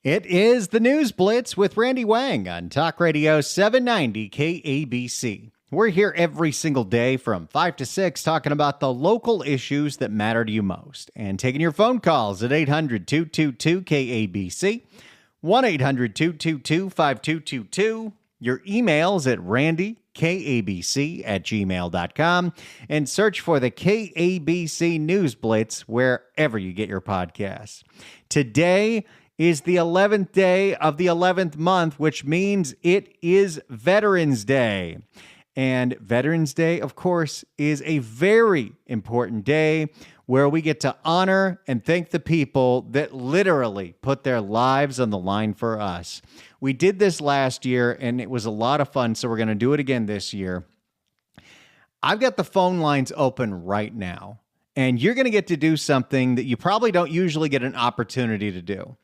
It is the News Blitz with Randy Wang on Talk Radio 790 KABC. We're here every single day from 5 to 6 talking about the local issues that matter to you most and taking your phone calls at 800-222-KABC, 1-800-222-5222, your emails at randykabc@gmail.com, and search for the KABC News Blitz wherever you get your podcasts. Today is the 11th day of the 11th month, which means it is Veterans Day. And Veterans Day, of course, is a very important day where we get to honor and thank the people that literally put their lives on the line for us. We did this last year, and it was a lot of fun, so we're going to do it again this year. I've got the phone lines open right now, and you're going to get to do something that you probably don't usually get an opportunity to do.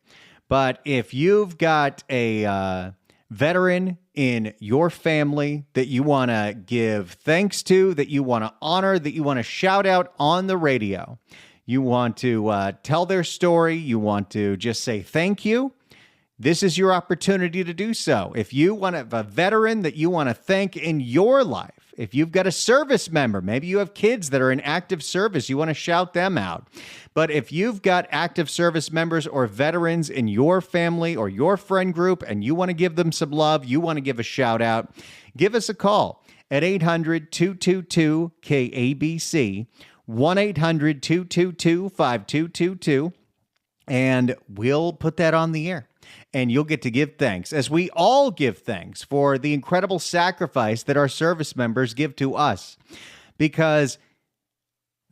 But if you've got a veteran in your family that you want to give thanks to, that you want to honor, that you want to shout out on the radio, you want to tell their story, you want to just say thank you, this is your opportunity to do so. If you want to have a veteran that you want to thank in your life, if you've got a service member, maybe you have kids that are in active service, you want to shout them out. But if you've got active service members or veterans in your family or your friend group and you want to give them some love, you want to give a shout out, give us a call at 800-222-KABC, 1-800-222-5222, and we'll put that on the air. And you'll get to give thanks, as we all give thanks for the incredible sacrifice that our service members give to us. Because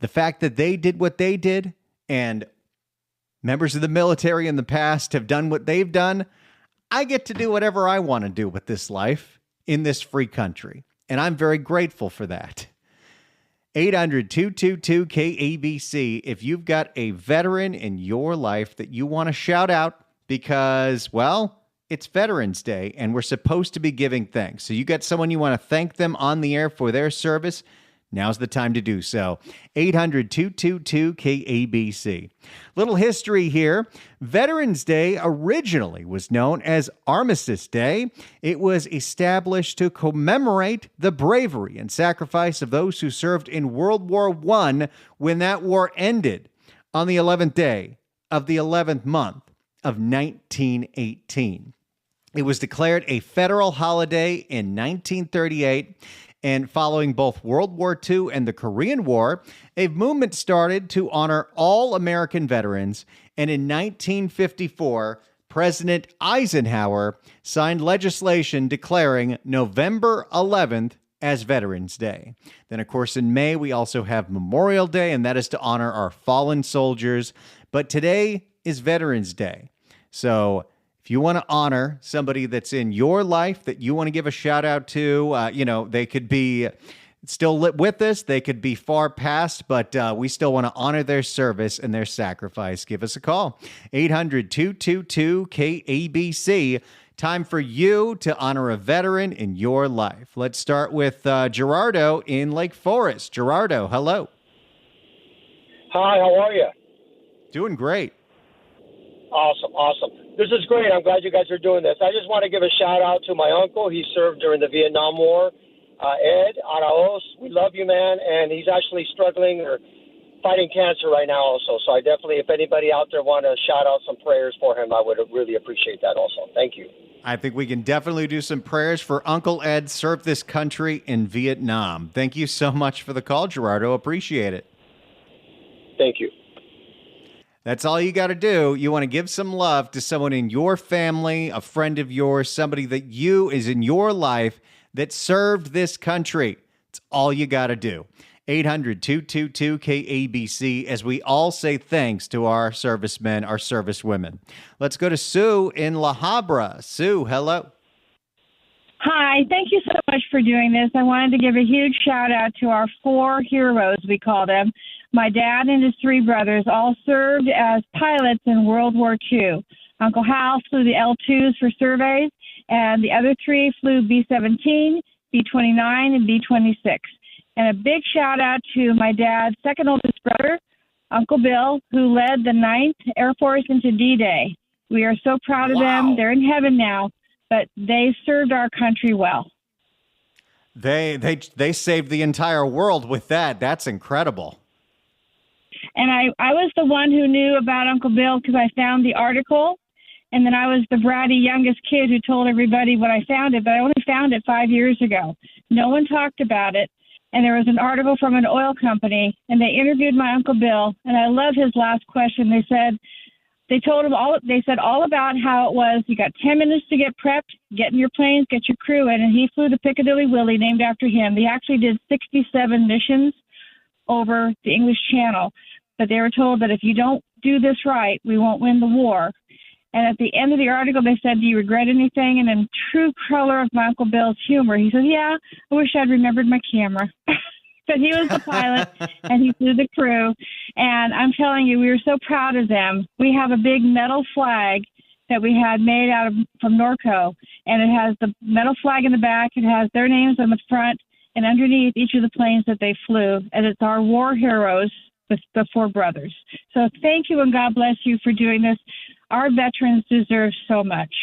the fact that they did what they did, and members of the military in the past have done what they've done, I get to do whatever I want to do with this life in this free country. And I'm very grateful for that. 800-222-KABC if you've got a veteran in your life that you want to shout out, because, well, it's Veterans Day, and we're supposed to be giving thanks. So you got someone you want to thank them on the air for their service, now's the time to do so. 800-222-KABC. Little history here. Veterans Day originally was known as Armistice Day. It was established to commemorate the bravery and sacrifice of those who served in World War I when that war ended on the 11th day of the 11th month of 1918. It was declared a federal holiday in 1938, and following both World War II and the Korean War, a movement started to honor all American veterans, and in 1954, President Eisenhower signed legislation declaring November 11th as Veterans Day. Then, of course, in May, we also have Memorial Day, and that is to honor our fallen soldiers. But today is Veterans Day. So if you want to honor somebody that's in your life that you want to give a shout out to, they could be still with us. They could be far past, but we still want to honor their service and their sacrifice. Give us a call. 800-222-KABC. Time for you to honor a veteran in your life. Let's start with Gerardo in Lake Forest. Gerardo, hello. Hi, how are you? Doing great. Awesome. This is great. I'm glad you guys are doing this. I just want to give a shout out to my uncle. He served during the Vietnam War. Ed Araos, we love you, man. And he's actually struggling or fighting cancer right now also. So I definitely, if anybody out there want to shout out some prayers for him, I would really appreciate that also. Thank you. I think we can definitely do some prayers for Uncle Ed, served this country in Vietnam. Thank you so much for the call, Gerardo. Appreciate it. Thank you. That's all you got to do. You want to give some love to someone in your family, a friend of yours, somebody that is in your life that served this country. It's all you got to do. 800-222-KABC as we all say thanks to our servicemen, our servicewomen. Let's go to Sue in La Habra. Sue, hello. Hi, thank you so much for doing this. I wanted to give a huge shout out to our 4 heroes, we call them. My dad and his 3 brothers all served as pilots in World War II. Uncle Hal flew the L-2s for surveys, and the other 3 flew B-17, B-29, and B-26. And a big shout out to my dad's second oldest brother, Uncle Bill, who led the 9th Air Force into D-Day. We are so proud of them. They're in heaven now, but they served our country well. They saved the entire world with that. That's incredible. And I was the one who knew about Uncle Bill because I found the article. And then I was the bratty youngest kid who told everybody when I found it, but I only found it 5 years ago. No one talked about it. And there was an article from an oil company, and they interviewed my Uncle Bill. And I love his last question. They told him they said all about how it was. You got 10 minutes to get prepped, get in your planes, get your crew in. And he flew the Piccadilly Willie, named after him. They actually did 67 missions over the English Channel. But they were told that if you don't do this right, we won't win the war. And at the end of the article, they said, do you regret anything? And in true color of my Uncle Bill's humor, he said, yeah, I wish I'd remembered my camera. But he was the pilot, and he flew the crew. And I'm telling you, we were so proud of them. We have a big metal flag that we had made from Norco, and it has the metal flag in the back. It has their names on the front and underneath each of the planes that they flew. And it's our war heroes, the four brothers. So thank you, and God bless you for doing this. Our veterans deserve so much.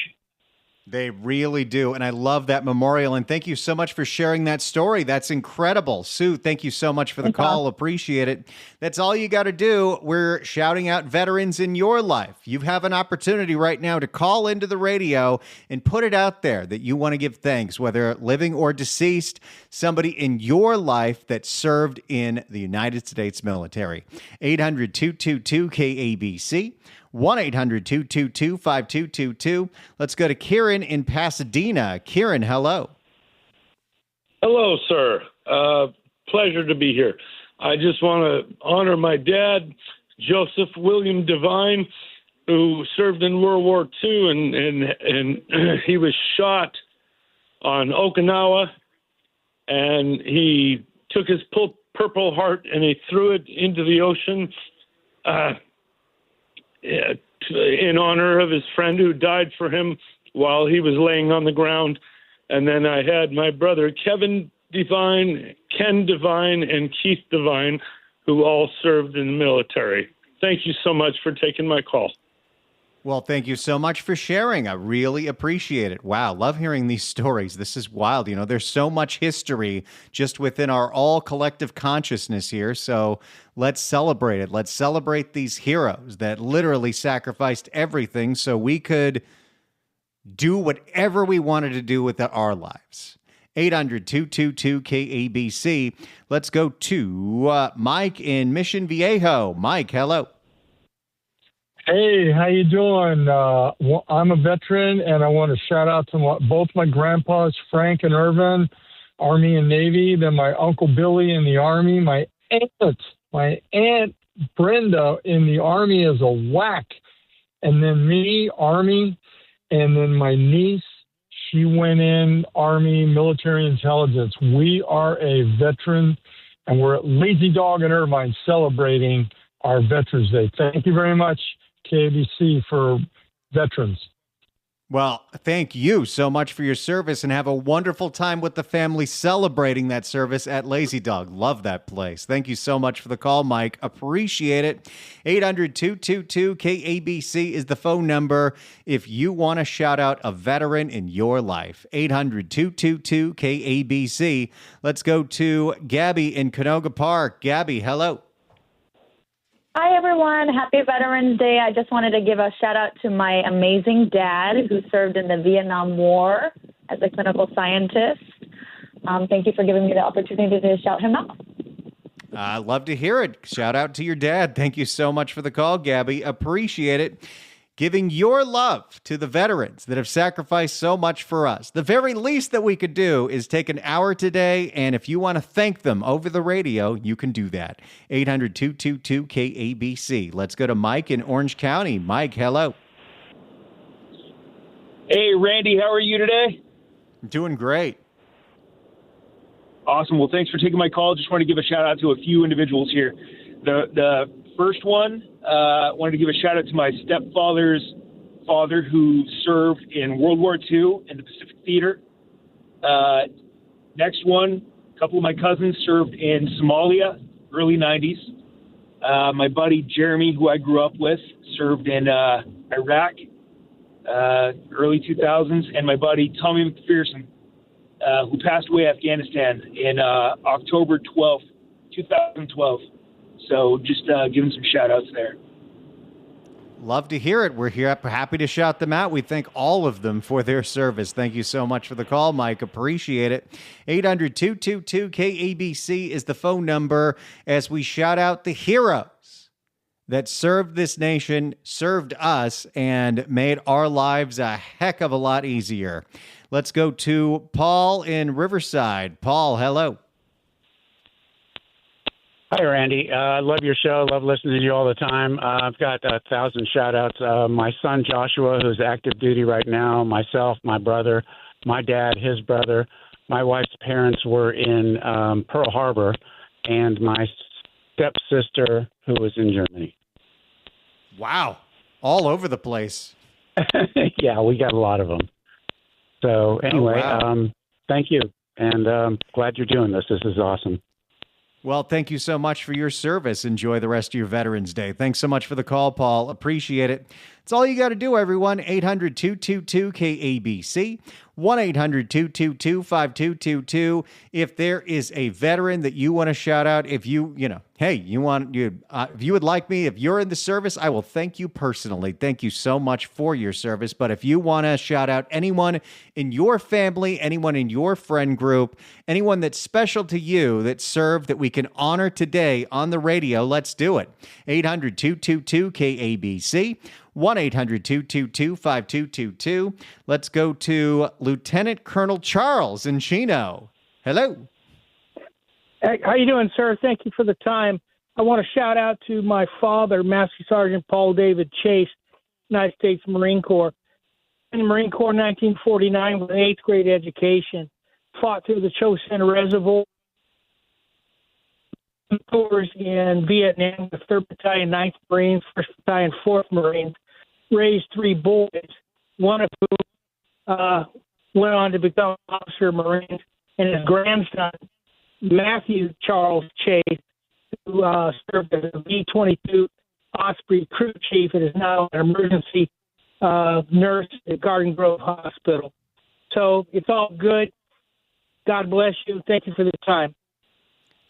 They really do. And I love that memorial. And thank you so much for sharing that story. That's incredible. Sue, thank you so much for the call. Appreciate it. That's all you got to do. We're shouting out veterans in your life. You have an opportunity right now to call into the radio and put it out there that you want to give thanks, whether living or deceased, somebody in your life that served in the United States military. 800-222-KABC. 1-800-222-5222. Let's go to Kieran in Pasadena. Kieran, hello. Hello, sir. Pleasure to be here. I just want to honor my dad, Joseph William Devine, who served in World War II, and he was shot on Okinawa, and he took his Purple Heart and he threw it into the ocean. In honor of his friend who died for him while he was laying on the ground. And then I had my brother Kevin Devine, Ken Devine, and Keith Devine, who all served in the military. Thank you so much for taking my call. Well, thank you so much for sharing. I really appreciate it. Wow, love hearing these stories. This is wild. You know, there's so much history just within our all collective consciousness here. So let's celebrate it. Let's celebrate these heroes that literally sacrificed everything so we could do whatever we wanted to do with our lives. 800-222-KABC. Let's go to Mike in Mission Viejo. Mike, hello. Hey, how you doing? I'm a veteran, and I want to shout out to both my grandpas, Frank and Irvin, Army and Navy, then my Uncle Billy in the Army, my Aunt Brenda in the Army as a whack, and then me, Army, and then my niece, she went in Army military intelligence. We are a veteran, and we're at Lazy Dog in Irvine celebrating our Veterans Day. Thank you very much, KABC, for veterans. Well, thank you so much for your service, and have a wonderful time with the family celebrating that service at Lazy Dog. Love that place. Thank you so much for the call, Mike. Appreciate it. 800-222-KABC is the phone number if you want to shout out a veteran in your life. 800-222-KABC. Let's go to Gabby in Canoga Park. Gabby, hello. Hi, everyone. Happy Veterans Day. I just wanted to give a shout out to my amazing dad who served in the Vietnam War as a clinical scientist. Thank you for giving me the opportunity to shout him out. I love to hear it. Shout out to your dad. Thank you so much for the call, Gabby. Appreciate it. Giving your love to the veterans that have sacrificed so much for us. The very least that we could do is take an hour today, and if you want to thank them over the radio, you can do that. 800-222-KABC. Let's go to Mike in Orange County. Mike, hello. Hey, Randy, how are you today? Doing great. Awesome. Well, thanks for taking my call. Just want to give a shout out to a few individuals here. The first one, wanted to give a shout out to my stepfather's father who served in World War II in the Pacific Theater. Next one, a couple of my cousins served in Somalia, early 90s. My buddy Jeremy, who I grew up with, served in Iraq. early 2000s, and my buddy Tommy McPherson, who passed away in Afghanistan in October 12th, 2012. So just giving some shout-outs there. Love to hear it. We're here happy to shout them out. We thank all of them for their service. Thank you so much for the call, Mike. Appreciate it. 800-222-KABC is the phone number as we shout out the heroes that served this nation, served us, and made our lives a heck of a lot easier. Let's go to Paul in Riverside. Paul, hello. Hi, Randy. I love your show. Love listening to you all the time. I've got 1,000 shout-outs. My son, Joshua, who's active duty right now, myself, my brother, my dad, his brother. My wife's parents were in Pearl Harbor, and my stepsister, who was in Germany. Wow. All over the place. Yeah, we got a lot of them. So anyway, thank you. And glad you're doing this. This is awesome. Well, thank you so much for your service. Enjoy the rest of your Veterans Day. Thanks so much for the call, Paul. Appreciate it. It's all you got to do, everyone. 800-222-KABC. 1-800-222-5222. If there is a veteran that you want to shout out, if you would like me, if you're in the service, I will thank you personally. Thank you so much for your service. But if you want to shout out anyone in your family, anyone in your friend group, anyone that's special to you that served that we can honor today on the radio, let's do it. 800-222-KABC. 1-800-222-5222. Let's go to Lieutenant Colonel Charles in Chino. Hello. Hey, how you doing, sir? Thank you for the time. I want to shout out to my father, Master Sergeant Paul David Chase, United States Marine Corps. In the Marine Corps in 1949 with an 8th grade education. Fought through the Chosin Reservoir. Tours in Vietnam, the 3rd Battalion, 9th Marines, 1st Battalion, 4th Marines. Raised 3 boys, one of whom went on to become an officer of Marines, and his grandson, Matthew Charles Chase, who served as a V-22 Osprey crew chief and is now an emergency nurse at Garden Grove Hospital. So it's all good. God bless you. Thank you for the time.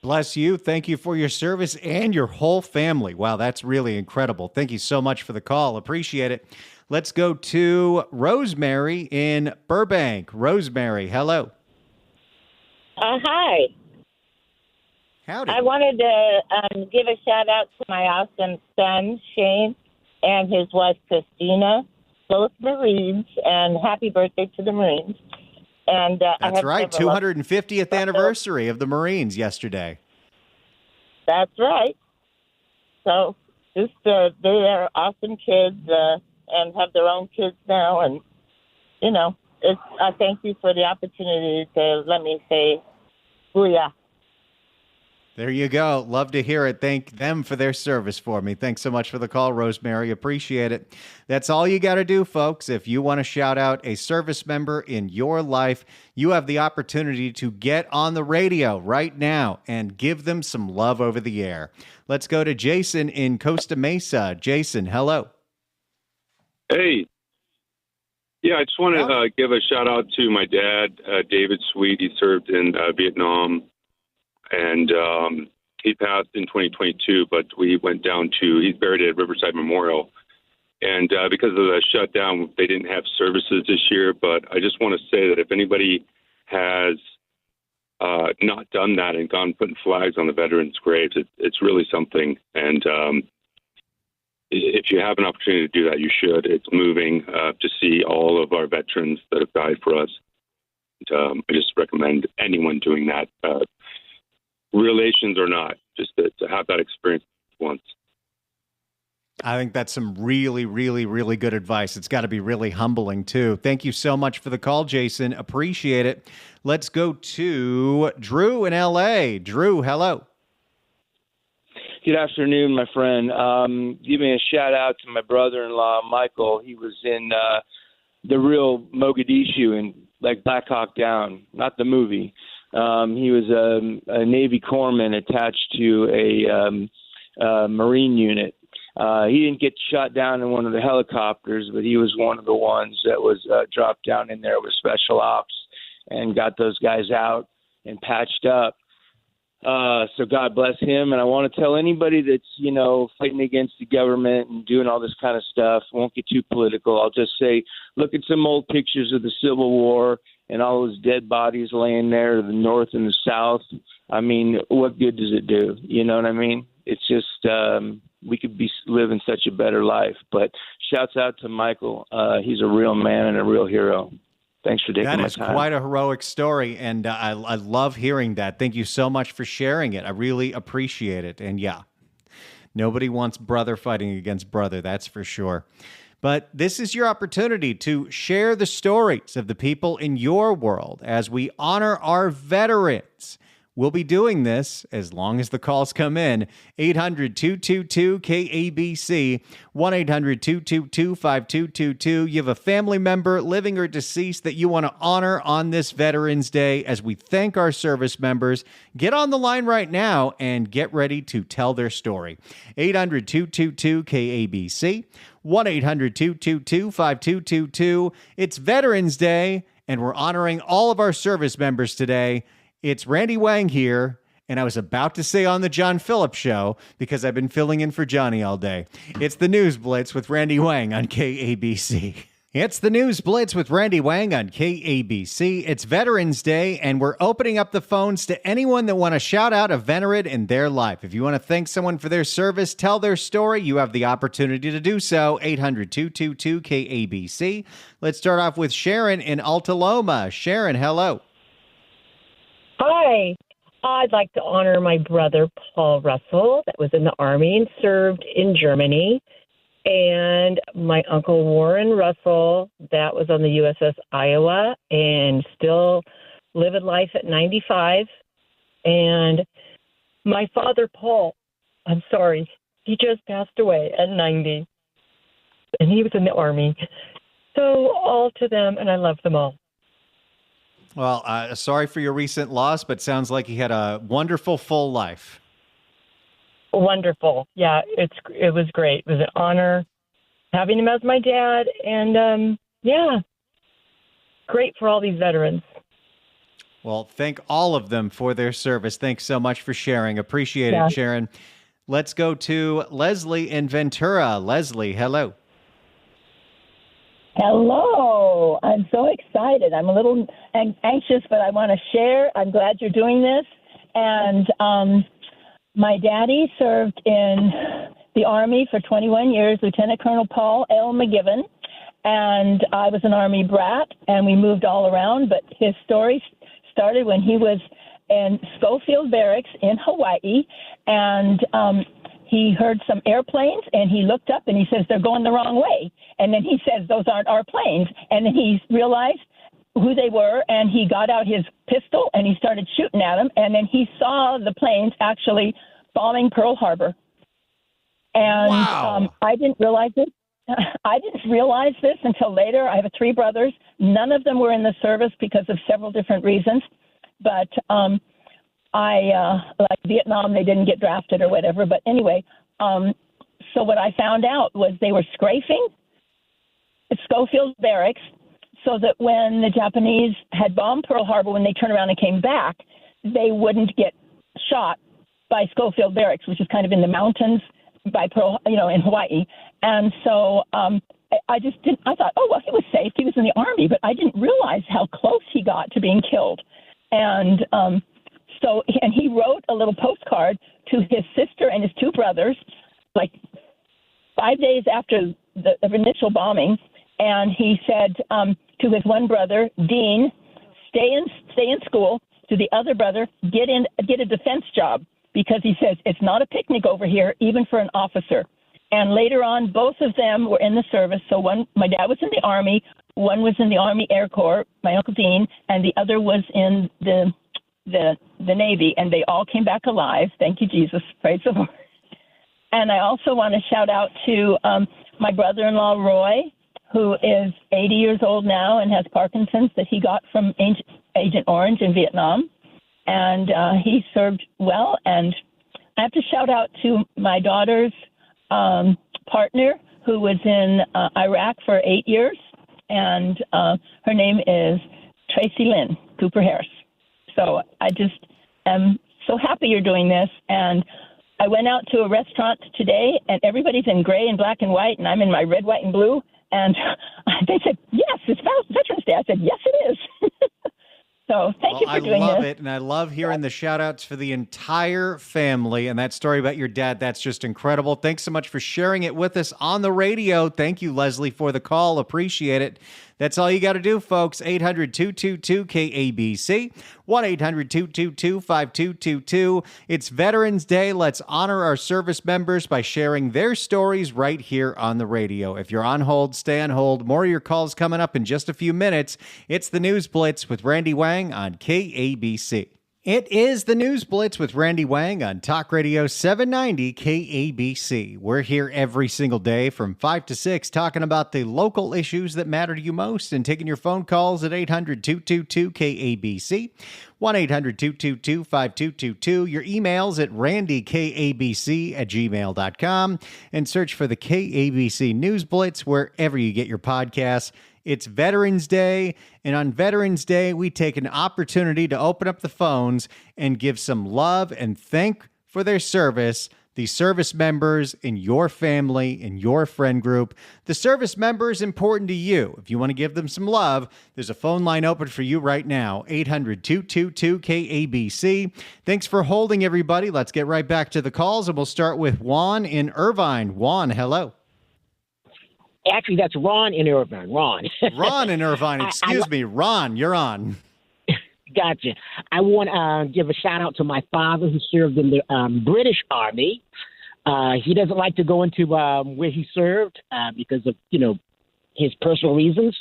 Bless you. Thank you for your service and your whole family. Wow, that's really incredible. Thank you so much for the call. Appreciate it. Let's go to Rosemary in Burbank. Rosemary, hello. Hi. Howdy. I wanted to give a shout out to my awesome son, Shane, and his wife, Christina, both Marines, and happy birthday to the Marines. And that's right, 250th anniversary of the Marines yesterday. That's right. So just they are awesome kids and have their own kids now. And, you know, I thank you for the opportunity to let me say booyah. There you go. Love to hear it. Thank them for their service for me. Thanks so much for the call, Rosemary. Appreciate it. That's all you got to do, folks. If you want to shout out a service member in your life, you have the opportunity to get on the radio right now and give them some love over the air. Let's go to Jason in Costa Mesa. Jason, hello. Hey. Yeah, I just want to give a shout out to my dad, David Sweet. He served in Vietnam. And he passed in 2022, but we went down he's buried at Riverside Memorial. And because of the shutdown, they didn't have services this year. But I just want to say that if anybody has not done that and gone putting flags on the veterans' graves, it's really something. And if you have an opportunity to do that, you should. It's moving to see all of our veterans that have died for us. And, I just recommend anyone doing that. Relations or not, just to have that experience once. I think that's some really, really, really good advice. It's got to be really humbling, too. Thank you so much for the call, Jason. Appreciate it. Let's go to Drew in L.A. Drew, hello. Good afternoon, my friend. Giving a shout-out to my brother-in-law, Michael. He was in the real Mogadishu in like Black Hawk Down, not the movie. He was a Navy corpsman attached to a Marine unit. He didn't get shot down in one of the helicopters, but he was one of the ones that was dropped down in there with special ops and got those guys out and patched up. So God bless him. And I want to tell anybody that's, fighting against the government and doing all this kind of stuff, won't get too political. I'll just say, look at some old pictures of the Civil War and all those dead bodies laying there, the North and the South. I mean, what good does it do? You know what I mean? It's just, we could be living such a better life. But shouts out to Michael. He's a real man and a real hero. Thanks for taking my time. That is quite a heroic story, and I love hearing that. Thank you so much for sharing it. I really appreciate it. And yeah, nobody wants brother fighting against brother, that's for sure. But this is your opportunity to share the stories of the people in your world as we honor our veterans. We'll be doing this as long as the calls come in. 800-222-KABC, 1-800-222-5222. You have a family member, living or deceased, that you want to honor on this Veterans Day as we thank our service members. Get on the line right now and get ready to tell their story. 800-222-KABC, 1-800-222-5222. It's Veterans Day, and we're honoring all of our service members today. It's Randy Wang here, and I was about to say on the John Phillips Show because I've been filling in for Johnny all day. It's the News Blitz with Randy Wang on KABC. It's the News Blitz with Randy Wang on KABC. It's Veterans Day, and we're opening up the phones to anyone that want to shout out a veteran in their life. If you want to thank someone for their service, tell their story, you have the opportunity to do so. 800-222-KABC. Let's start off with Sharon in Altaloma. Sharon, hello. Hi. I'd like to honor my brother, Paul Russell, that was in the Army and served in Germany, and my uncle, Warren Russell, that was on the USS Iowa and still living life at 95, and my father, Paul, I'm sorry, he just passed away at 90, and he was in the Army. So all to them, and I love them all. Well, sorry for your recent loss, but sounds like he had a wonderful, full life. Wonderful. Yeah, it was great. It was an honor having him as my dad. And, yeah, great for all these veterans. Well, thank all of them for their service. Thanks so much for sharing. Appreciate it, Sharon. Let's go to Leslie in Ventura. Leslie, hello. Hello. I'm so excited. I'm a little anxious, but I want to share. I'm glad you're doing this. And my daddy served in the Army for 21 years, Lieutenant Colonel Paul L. McGibbon. And I was an Army brat, and we moved all around. But his story started when he was in Schofield Barracks in Hawaii. And he heard some airplanes, and he looked up, and he says, they're going the wrong way. And then he says, those aren't our planes. And then he realized who they were, and he got out his pistol, and he started shooting at them. And then he saw the planes actually bombing Pearl Harbor. And wow. I didn't realize it. I didn't realize this until later. I have 3 brothers. None of them were in the service because of several different reasons. But like Vietnam, they didn't get drafted or whatever. But anyway, so what I found out was they were strafing at Schofield Barracks so that when the Japanese had bombed Pearl Harbor, when they turned around and came back, they wouldn't get shot by Schofield Barracks, which is kind of in the mountains by Pearl, in Hawaii. And so I thought, oh, well, he was safe. He was in the Army, but I didn't realize how close he got to being killed. And and he wrote a little postcard to his sister and his 2 brothers, like 5 days after the initial bombing. And he said to his one brother, Dean, stay in school. To the other brother, get a defense job, because he says it's not a picnic over here, even for an officer. And later on, both of them were in the service. So my dad was in the Army, one was in the Army Air Corps, my Uncle Dean, and the other was in the Navy, and they all came back alive. Thank you, Jesus. Praise the Lord. And I also want to shout out to my brother-in-law, Roy, who is 80 years old now and has Parkinson's that he got from Agent Orange in Vietnam. And he served well. And I have to shout out to my daughters, partner who was in Iraq for 8 years, and her name is Tracy Lynn Cooper Harris. So I just am so happy you're doing this. And I went out to a restaurant today, and everybody's in gray and black and white, and I'm in my red, white, and blue. And they said, yes, it's Veterans Day. I said, yes, it is. So thank you for doing this. I love it, and I love hearing the shout-outs for the entire family, and that story about your dad, that's just incredible. Thanks so much for sharing it with us on the radio. Thank you, Leslie, for the call. Appreciate it. That's all you got to do, folks. 800-222-KABC, 1-800-222-5222. It's Veterans Day. Let's honor our service members by sharing their stories right here on the radio. If you're on hold, stay on hold. More of your calls coming up in just a few minutes. It's the News Blitz with Randy Wang on KABC. It is the News Blitz with Randy Wang on Talk Radio 790 KABC. We're here every single day from 5 to 6 talking about the local issues that matter to you most and taking your phone calls at 800-222-KABC, 1-800-222-5222. Your emails at randykabc@gmail.com, and search for the KABC News Blitz wherever you get your podcasts. It's Veterans Day, and on Veterans Day, we take an opportunity to open up the phones and give some love and thank for their service, the service members in your family, in your friend group. The service member is important to you. If you want to give them some love, there's a phone line open for you right now, 800-222-KABC. Thanks for holding, everybody. Let's get right back to the calls, and we'll start with Juan in Irvine. Juan, hello. Actually, that's Ron in Irvine. Ron. Ron in Irvine. Excuse me. Ron, you're on. Gotcha. I want to give a shout out to my father who served in the British Army. He doesn't like to go into where he served because of, his personal reasons.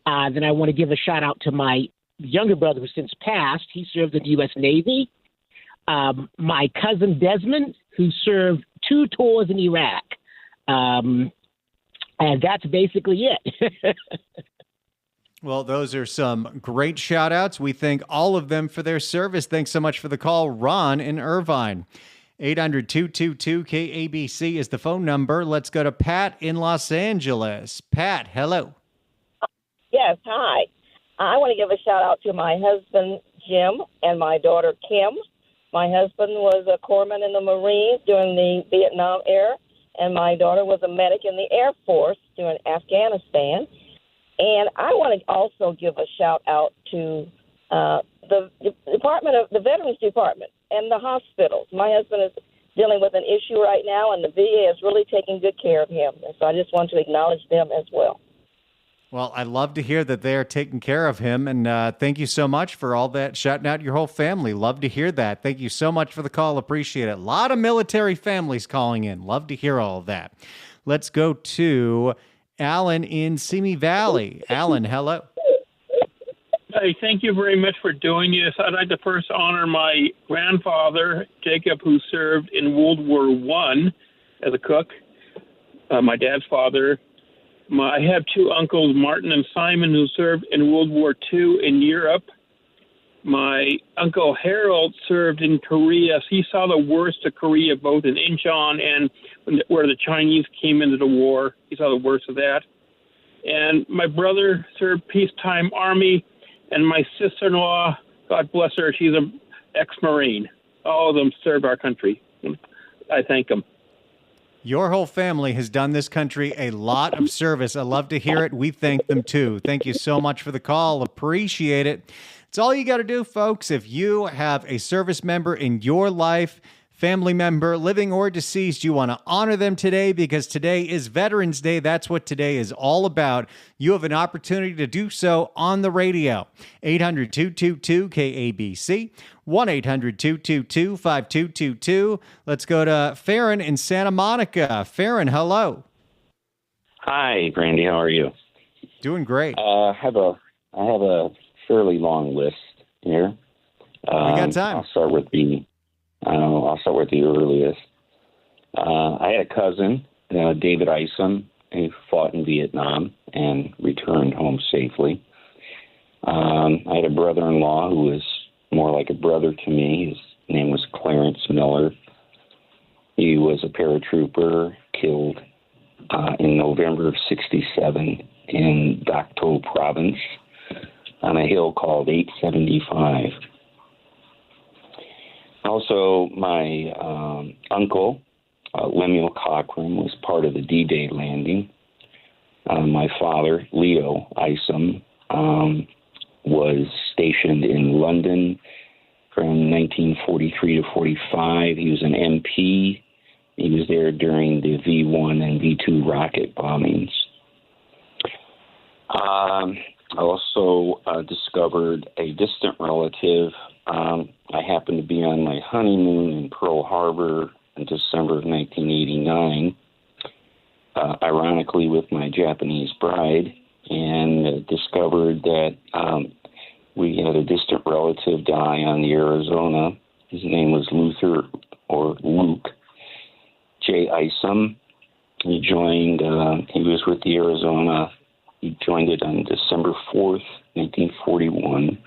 Then I want to give a shout out to my younger brother who since passed. He served in the U.S. Navy. My cousin Desmond, who served 2 tours in Iraq. And that's basically it. Well, those are some great shout outs. We thank all of them for their service. Thanks so much for the call, Ron in Irvine. 800-222-KABC is the phone number. Let's go to Pat in Los Angeles. Pat, hello. Yes, hi. I want to give a shout out to my husband, Jim, and my daughter, Kim. My husband was a corpsman in the Marines during the Vietnam era, and my daughter was a medic in the Air Force during Afghanistan. And I want to also give a shout out to the Veterans Department and the hospitals. My husband is dealing with an issue right now, and the VA is really taking good care of him. And so I just want to acknowledge them as well. Well, I love to hear that they are taking care of him, and thank you so much for all that, shouting out your whole family. Love to hear that. Thank you so much for the call. Appreciate it. A lot of military families calling in. Love to hear all of that. Let's go to Alan in Simi Valley. Alan, hello. Hey, thank you very much for doing this. I'd like to first honor my grandfather, Jacob, who served in World War I as a cook, my dad's father. I have 2 uncles, Martin and Simon, who served in World War II in Europe. My uncle Harold served in Korea. He saw the worst of Korea, both in Incheon and where the Chinese came into the war. He saw the worst of that. And my brother served peacetime Army, and my sister-in-law, God bless her, she's an ex-Marine. All of them served our country. I thank them. Your whole family has done this country a lot of service. I love to hear it. We thank them too. Thank you so much for the call. Appreciate it. It's all you got to do, folks. If you have a service member in your life, family member, living or deceased, you want to honor them today because today is Veterans Day. That's what today is all about. You have an opportunity to do so on the radio. 800-222-KABC, 1-800-222-5222. Let's go to Farron in Santa Monica. Farron, hello. Hi, Randy. How are you? Doing great. I have a fairly long list here. We got time. I'll start with the earliest. I had a cousin, David Isom, who fought in Vietnam and returned home safely. I had a brother-in-law who was more like a brother to me. His name was Clarence Miller. He was a paratrooper, killed in November of '67 in Dak To province on a hill called 875. Also, my uncle, Lemuel Cochran, was part of the D-Day landing. My father, Leo Isom, was stationed in London from 1943 to 45. He was an MP. He was there during the V-1 and V-2 rocket bombings. I also discovered a distant relative. I happened to be on my honeymoon in Pearl Harbor in December of 1989, ironically with my Japanese bride, and discovered that we had a distant relative die on the Arizona. His name was Luther, or Luke J. Isom. He joined, he was with the Arizona. He joined it on December 4th, 1941.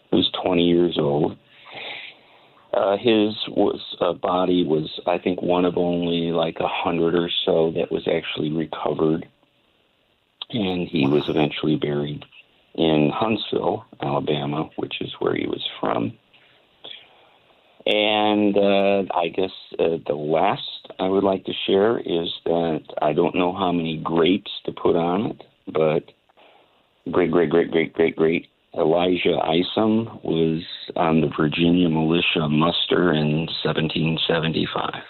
He was 20 years old. His body was, I think, one of only like 100 or so that was actually recovered. And he was eventually buried in Huntsville, Alabama, which is where he was from. And I guess the last I would like to share is that I don't know how many grapes to put on it, but great Elijah Isom was on the Virginia militia muster in 1775.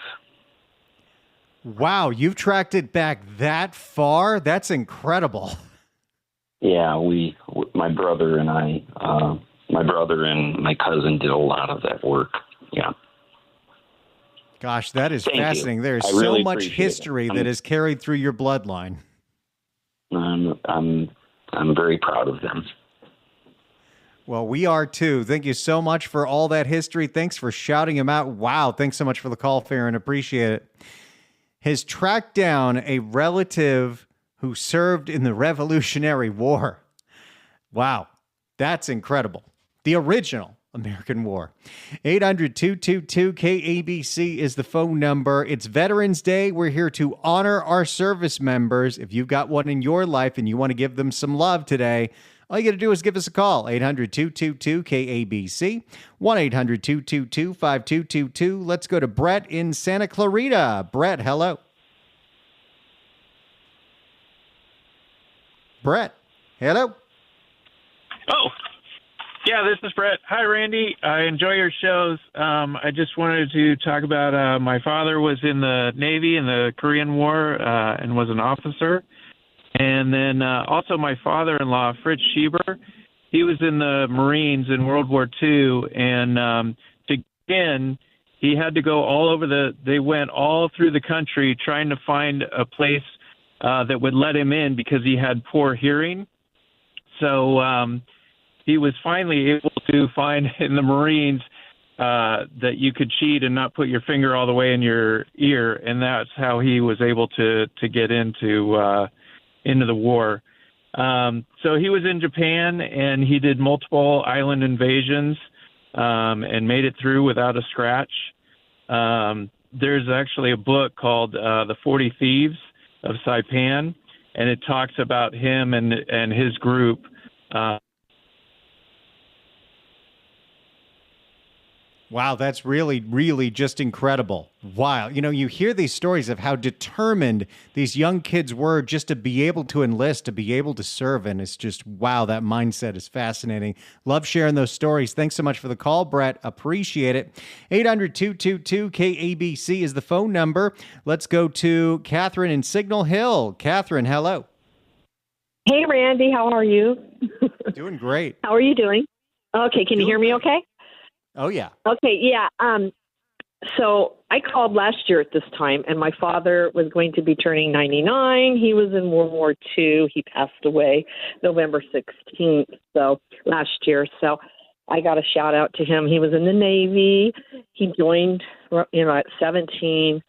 Wow, you've tracked it back that far? That's incredible. Yeah, my brother and I, my brother and my cousin did a lot of that work. Yeah. Gosh, that is Thank fascinating. you. There's I so really much appreciate history it. that is carried through your bloodline. I'm very proud of them. Well, we are too. Thank you so much for all that history. Thanks for shouting him out. Wow. Thanks so much for the call, Farron. Appreciate it. Has tracked down a relative who served in the Revolutionary War. Wow. That's incredible. The original American War. 800-222-KABC is the phone number. It's Veterans Day. We're here to honor our service members. If you've got one in your life and you want to give them some love today, all you got to do is give us a call, 800-222-KABC, 1-800-222-5222. Let's go to Brett in Santa Clarita. Brett, hello. Brett, hello. Oh, yeah, this is Brett. Hi, Randy. I enjoy your shows. I just wanted to talk about my father was in the Navy in the Korean War and was an officer. And then also my father-in-law, Fritz Schieber, he was in the Marines in World War II. And to get in, he had to go all over they went all through the country trying to find a place that would let him in because he had poor hearing. So he was finally able to find in the Marines that you could cheat and not put your finger all the way in your ear. And that's how he was able to get into the war. So he was in Japan and he did multiple island invasions and made it through without a scratch. There's actually a book called The 40 Thieves of Saipan, and it talks about him and his group. Wow, that's really, really just incredible. Wow. You know, you hear these stories of how determined these young kids were just to be able to enlist, to be able to serve. And it's just, wow, that mindset is fascinating. Love sharing those stories. Thanks so much for the call, Brett. Appreciate it. 800-222-KABC is the phone number. Let's go to Catherine in Signal Hill. Catherine, hello. Hey, Randy. How are you? Doing great. How are you doing? Okay. Can you hear me okay? Oh, yeah. Okay, yeah. So I called last year at this time, and my father was going to be turning 99. He was in World War II. He passed away November 16th, so last year. So I got a shout out to him. He was in the Navy. He joined, at 17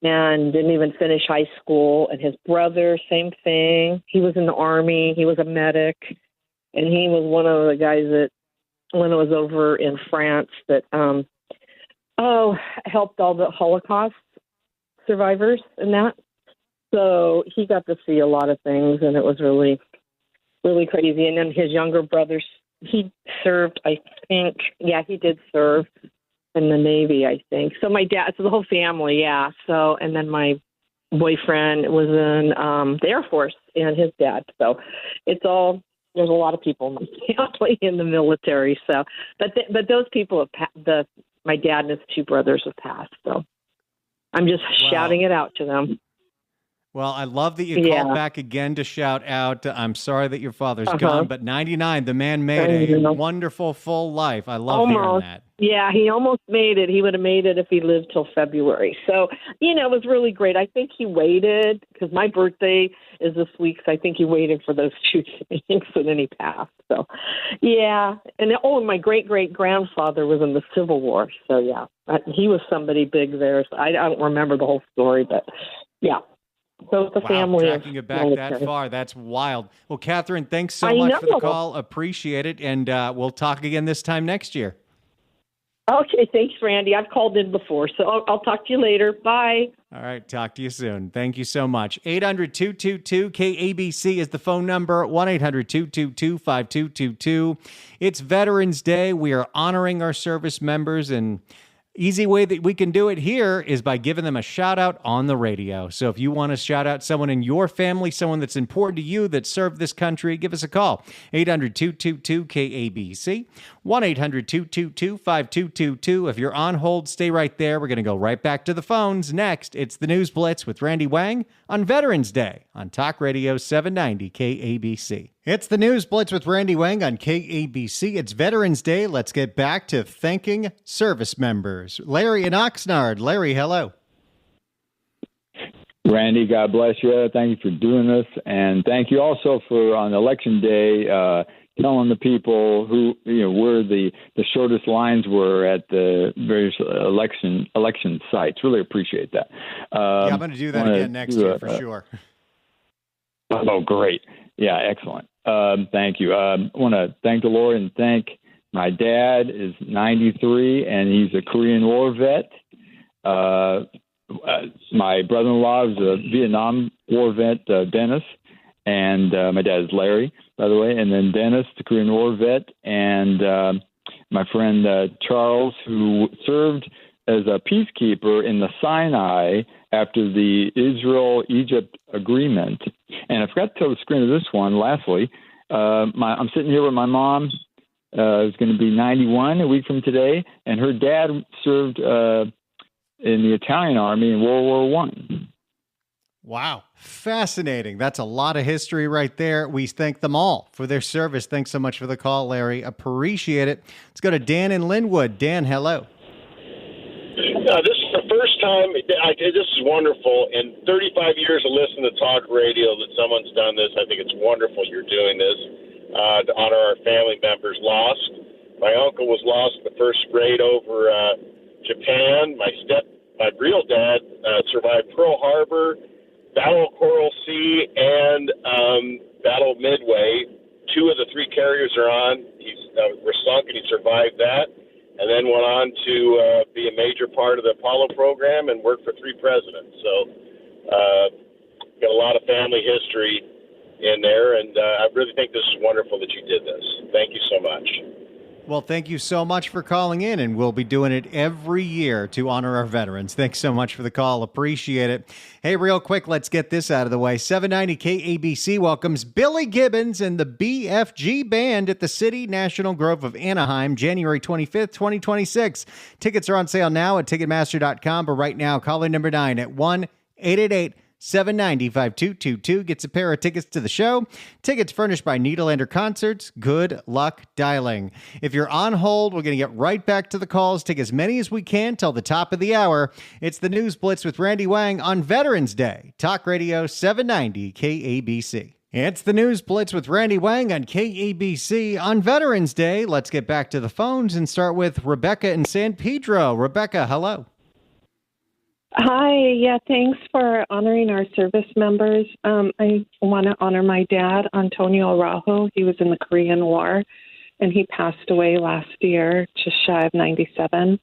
and didn't even finish high school. And his brother, same thing. He was in the Army. He was a medic, and he was one of the guys that, when it was over in France, that helped all the Holocaust survivors and that. So he got to see a lot of things, and it was really, really crazy. And then his younger brother, he served, I think. Yeah, he did serve in the Navy, I think. So my dad, so the whole family, yeah. So, and then my boyfriend was in the Air Force, and his dad. So it's all, there's a lot of people in my family in the military. So, but those people have my dad and his two brothers have passed. So I'm just shouting it out to them. Well, I love that you called back again to shout out. I'm sorry that your father's gone, but 99, the man made a wonderful full life. I love hearing that. Yeah, he almost made it. He would have made it if he lived till February. So, it was really great. I think he waited because my birthday is this week. So I think he waited for those 2 things and then he passed. So, yeah. And my great-great-grandfather was in the Civil War. So, yeah, he was somebody big there. So I don't remember the whole story, but yeah. So it's a family. Tracking it back that far, that's wild. Well, Catherine, thanks so much for the call. Appreciate it. And we'll talk again this time next year. Okay, thanks, Randy. I've called in before, so I'll talk to you later. Bye. All right, talk to you soon. Thank you so much. 800-222-KABC is the phone number, 1-800-222-5222. It's Veterans Day. We are honoring our service members, and easy way that we can do it here is by giving them a shout out on the radio. So if you want to shout out someone in your family, someone that's important to you that served this country, give us a call. 800-222-KABC, 1-800-222-5222. If you're on hold, stay right there. We're going to go right back to the phones. Next, it's the News Blitz with Randy Wang on Veterans Day on Talk Radio 790 KABC. It's the News Blitz with Randy Wang on KABC. It's Veterans Day. Let's get back to thanking service members. Larry in Oxnard. Larry, hello. Randy, God bless you. Thank you for doing this. And thank you also for, on Election Day, telling the people who, where the shortest lines were at the various election sites. Really appreciate that. I'm going to do that again next year for sure. Oh, great. Yeah, excellent. Thank you. I want to thank the Lord and thank my dad is 93 and he's a Korean War vet. My brother-in-law is a Vietnam War vet, Dennis, and my dad is Larry, by the way, and then Dennis, the Korean War vet, and my friend Charles, who served as a peacekeeper in the Sinai after the Israel-Egypt agreement. And I forgot to tell the screen of this one, lastly. I'm sitting here with my mom, who's going to be 91 a week from today, and her dad served in the Italian army in World War I. Wow. Fascinating. That's a lot of history right there. We thank them all for their service. Thanks so much for the call, Larry. Appreciate it. Let's go to Dan in Linwood. Dan, hello. This is the first time, this is wonderful. In 35 years of listening to talk radio that someone's done this. I think it's wonderful you're doing this to honor our family members lost. My uncle was lost in the first grade over Japan. My real dad survived Pearl Harbor, Battle of Coral Sea, and Battle of Midway. 2 of the 3 carriers are on. Were sunk, and he survived that. And then went on to be a major part of the Apollo program and worked for 3 presidents. So got a lot of family history in there, and I really think this is wonderful that you did this. Thank you so much. Well, thank you so much for calling in, and we'll be doing it every year to honor our veterans. Thanks so much for the call. Appreciate it. Hey, real quick, let's get this out of the way. 790 KABC welcomes Billy Gibbons and the BFG Band at the City National Grove of Anaheim, January 25th, 2026. Tickets are on sale now at Ticketmaster.com, but right now, caller number 9 at 1-888-790-5222 gets a pair of tickets to the show. Tickets furnished by Needlander Concerts. Good luck dialing. If you're on hold, we're going to get right back to the calls. Take as many as we can till the top of the hour. It's the News Blitz with Randy Wang on Veterans Day. Talk Radio 790 KABC. It's the News Blitz with Randy Wang on KABC on Veterans Day. Let's get back to the phones and start with Rebecca in San Pedro. Rebecca, hello. Hi. Yeah, thanks for honoring our service members. I want to honor my dad, Antonio Araujo. He was in the Korean War, and he passed away last year, just shy of 97.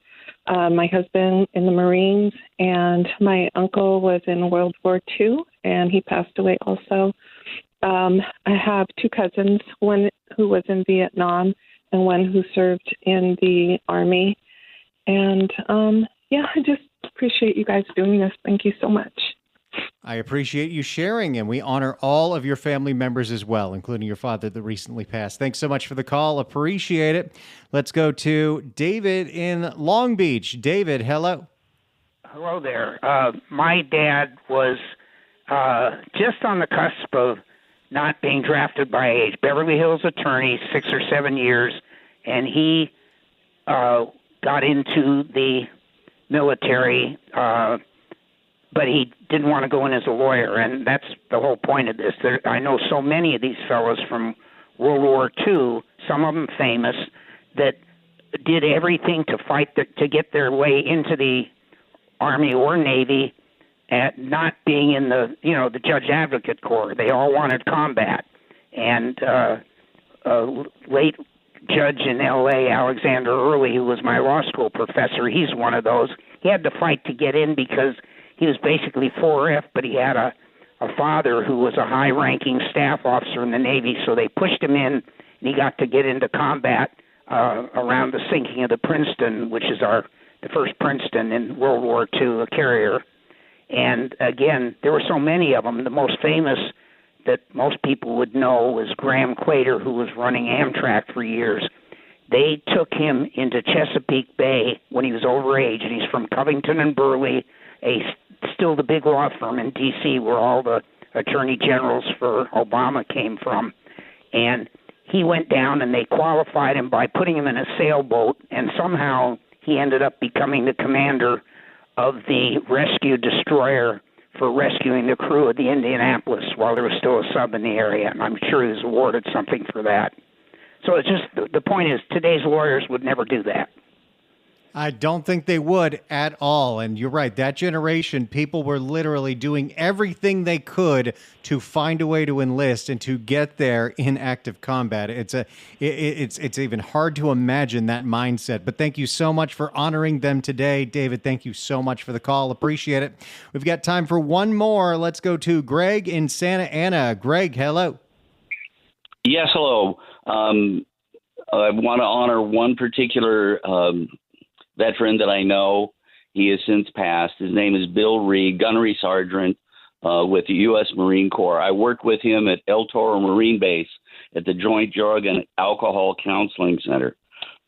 my husband in the Marines, and my uncle was in World War II, and he passed away also. I have two cousins, one who was in Vietnam and one who served in the Army. And, I just appreciate you guys doing this. Thank you so much. I appreciate you sharing, and we honor all of your family members as well, including your father that recently passed. Thanks so much for the call. Appreciate it. Let's go to David in Long Beach. David, hello. Hello there. My dad was just on the cusp of not being drafted by age. Beverly Hills attorney, 6 or 7 years, and he got into the military, but he didn't want to go in as a lawyer, and that's the whole point of this. I know so many of these fellows from World War II, some of them famous, that did everything to fight to get their way into the Army or Navy, at not being in the Judge Advocate Corps. They all wanted combat. And late judge in L.A., Alexander Early, who was my law school professor, he's one of those. He had to fight to get in because he was basically 4F, but he had a father who was a high-ranking staff officer in the Navy, so they pushed him in, and he got to get into combat around the sinking of the Princeton, which is the first Princeton in World War II, a carrier. And again, there were so many of them. The most famous that most people would know was Graham Quater, who was running Amtrak for years. They took him into Chesapeake Bay when he was overage, and he's from Covington and Burley, still the big law firm in D.C. where all the attorney generals for Obama came from. And he went down, and they qualified him by putting him in a sailboat, and somehow he ended up becoming the commander of the rescue destroyer for rescuing the crew of the Indianapolis while there was still a sub in the area. And I'm sure he was awarded something for that. So it's just, the point is, today's lawyers would never do that. I don't think they would at all. And you're right. That generation, people were literally doing everything they could to find a way to enlist and to get there in active combat. It's even hard to imagine that mindset. But thank you so much for honoring them today. David, thank you so much for the call. Appreciate it. We've got time for one more. Let's go to Greg in Santa Ana. Greg, hello. Yes, hello. I want to honor one particular veteran that I know. He has since passed. His name is Bill Reed, gunnery sergeant with the U.S. Marine Corps. I worked with him at El Toro Marine Base at the Joint Drug and Alcohol Counseling Center.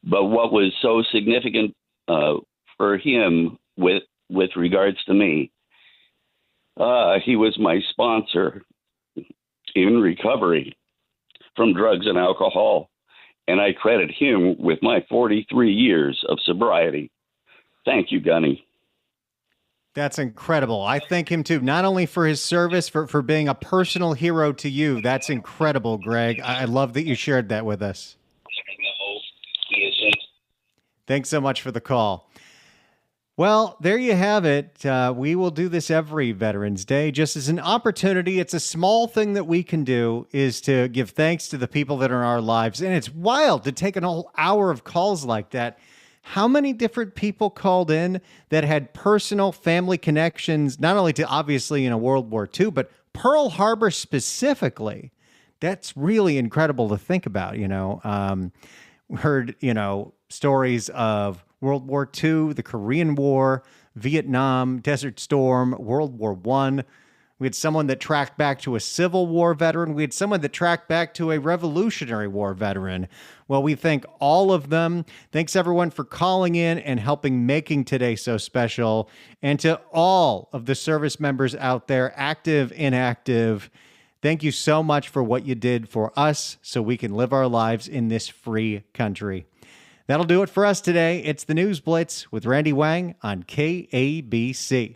But what was so significant for him with regards to me, he was my sponsor in recovery from drugs and alcohol. And I credit him with my 43 years of sobriety. Thank you, Gunny. That's incredible. I thank him, too, not only for his service, for being a personal hero to you. That's incredible, Greg. I love that you shared that with us. Thanks so much for the call. Well, there you have it. We will do this every Veterans Day just as an opportunity. It's a small thing that we can do is to give thanks to the people that are in our lives. And it's wild to take an whole hour of calls like that. How many different people called in that had personal family connections, not only to obviously World War II, but Pearl Harbor specifically. That's really incredible to think about, We heard, stories of World War II, the Korean War, Vietnam, Desert Storm, World War I. We had someone that tracked back to a Civil War veteran. We had someone that tracked back to a Revolutionary War veteran. Well, we thank all of them. Thanks, everyone, for calling in and helping making today so special. And to all of the service members out there, active, inactive, thank you so much for what you did for us so we can live our lives in this free country. That'll do it for us today. It's the News Blitz with Randy Wang on KABC.